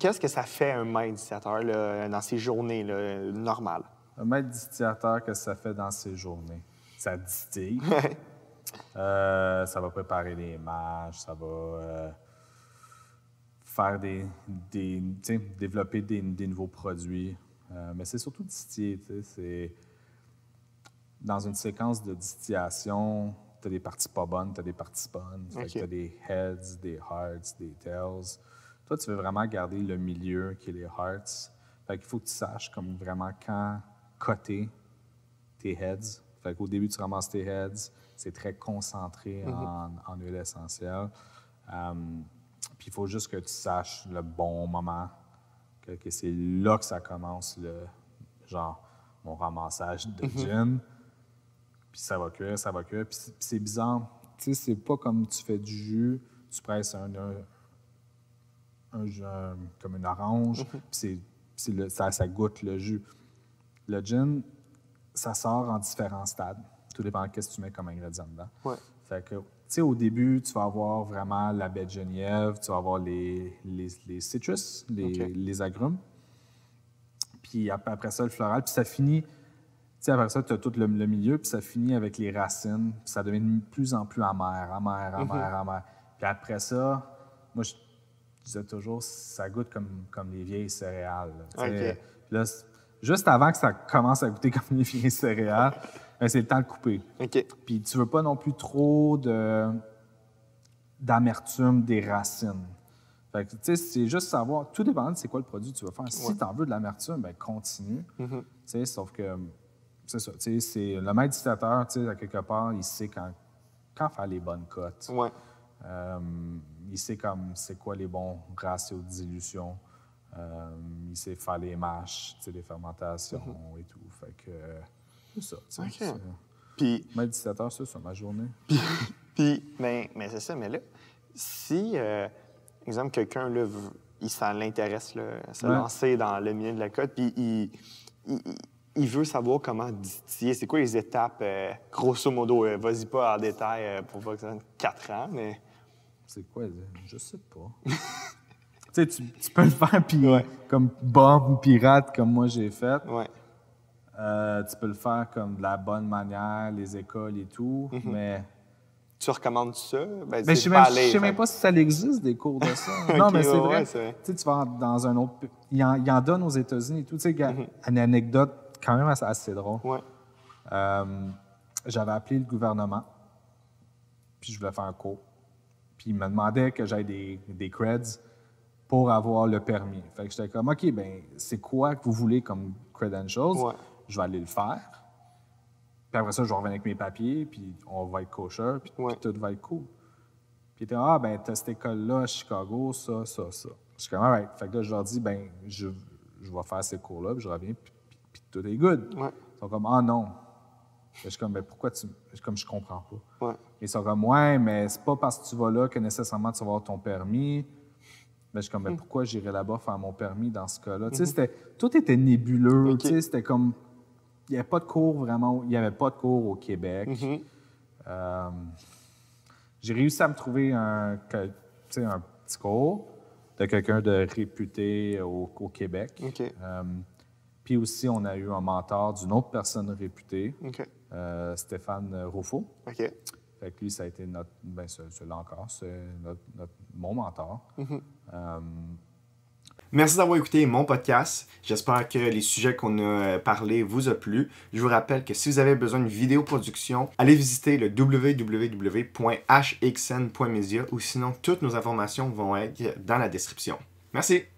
qu'est-ce que ça fait un maître distillateur là, dans ses journées là, normales? Un maître distillateur, qu'est-ce que ça fait dans ses journées? Ça distille. Ça va préparer les mash, ça va faire développer des nouveaux produits. Mais c'est surtout distiller. C'est dans une séquence de distillation, tu as des parties pas bonnes, tu as des parties bonnes. Tu as des heads, des hearts, des tails. Toi, tu veux vraiment garder le milieu qui est les hearts. Fait qu'il faut que tu saches comme vraiment quand coter tes heads. Fait qu'au début, tu ramasses tes heads. C'est très concentré en huile essentielle. Puis il faut juste que tu saches le bon moment, que c'est là que ça commence, mon ramassage de gin. Puis ça va cuire, ça va cuire. Puis c'est bizarre. Tu sais, c'est pas comme tu fais du jus, tu presses comme une orange, puis ça goûte le jus. Le gin, ça sort en différents stades. Tout dépend de ce que tu mets comme ingrédient dedans. Ouais. Fait que, tu sais, au début, tu vas avoir vraiment la baie de genièvre, tu vas avoir les citrus, les agrumes. Puis après ça, le floral. Puis ça finit, tu sais, après ça, tu as tout le milieu, puis ça finit avec les racines. Puis ça devient de plus en plus amer. Puis après ça, moi, je disais toujours, ça goûte comme les vieilles céréales. Là, juste avant que ça commence à goûter comme les vieilles céréales, ben, c'est le temps de couper. Puis tu veux pas non plus trop d'amertume des racines. Fait que, tu sais, c'est juste savoir, tout dépendant de c'est quoi le produit que tu veux faire. Si tu en veux de l'amertume, ben continue. Tu sais, sauf que, c'est ça, tu sais, c'est le maître distillateur, tu sais, à quelque part, il sait quand faire les bonnes cotes. Il sait c'est quoi les bons ratios de dilution. Il sait faire les mâches, tu sais, les fermentations et tout. Fait que, c'est ça. Puis, maître distillateur, c'est ça, ma journée. mais c'est ça, mais là, si, exemple, quelqu'un, là, ça l'intéresse, à se lancer dans le milieu de la cote, puis il veut savoir comment distiller. C'est quoi les étapes, grosso modo? Vas-y pas en détail pour pas que ça donne 4 ans, mais... C'est quoi? Je sais pas. Tu sais, tu peux le faire, puis comme bombe pirate, comme moi j'ai fait. Tu peux le faire comme de la bonne manière, les écoles et tout, mais... Tu recommandes ça? Ben, je sais même pas si ça existe, des cours de ça. Non, mais c'est vrai. Tu vas dans un autre... Il en donne aux États-Unis et tout. Tu sais, une anecdote quand même assez drôle. J'avais appelé le gouvernement, puis je voulais faire un cours. Puis il me demandait que j'aille des creds pour avoir le permis. Fait que j'étais comme, OK, ben c'est quoi que vous voulez comme credentials? Je vais aller le faire. Puis après ça, je vais revenir avec mes papiers, puis on va être kosher, puis tout va être cool. Puis il était, ben t'as cette école-là à Chicago, ça. Je suis comme, all right. Fait que là, je leur dis, ben je vais faire ces cours-là, puis je reviens, puis tout est good. Ils sont comme, non. Je suis comme, ben pourquoi tu... je comprends pas. Ils sont comme, mais c'est pas parce que tu vas là que nécessairement tu vas avoir ton permis. Mais je suis comme, ben pourquoi j'irais là-bas faire mon permis dans ce cas-là? Tu sais, tout était nébuleux. Tu sais, c'était comme... Il n'y avait pas de cours vraiment... Il n'y avait pas de cours au Québec. J'ai réussi à me trouver un petit cours de quelqu'un de réputé au Québec. Puis aussi, on a eu un mentor d'une autre personne réputée, Stéphane Rouffaut. Fait que lui, ça a été mon mentor. Merci d'avoir écouté mon podcast. J'espère que les sujets qu'on a parlé vous a plu. Je vous rappelle que si vous avez besoin d'une vidéoproduction, allez visiter le www.hxn.media ou sinon toutes nos informations vont être dans la description. Merci!